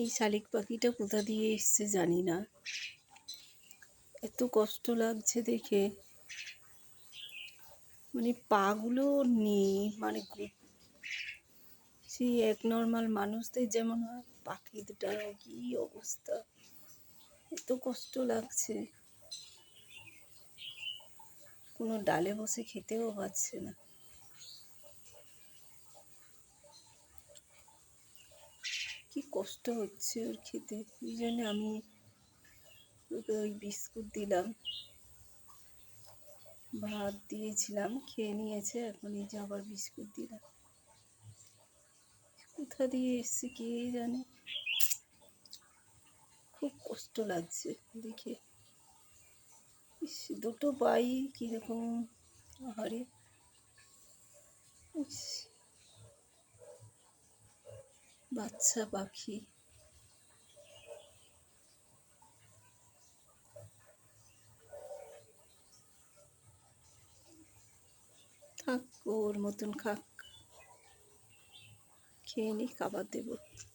এই শালিক পাখিটা কোথা দিয়ে এসছে জানি না, এত কষ্ট লাগছে দেখে। মানে পাগুলো নেই, মানে সেই এক নর্মাল মানুষদের যেমন হয়, পাখি দুটার কি অবস্থা, এত কষ্ট লাগছে। কোনো ডালে বসে খেতেও পারছে না। কি কষ্ট হচ্ছে ওর খেতে, এই জন্য আমি ওকে ওই বিস্কুট দিলাম, ভাত দিয়েছিলাম, খেয়ে নিয়েছে। এখন এই যে আবার বিস্কুট দিলাম। কোথা দিয়ে এসছে কে জানে, খুব কষ্ট লাগছে দেখে। দুটো পাই কিরকম, আহারে। বাচ্চা পাখি, থাক ওর মতন খাক, খেয়ে নি, খাবার দেবো।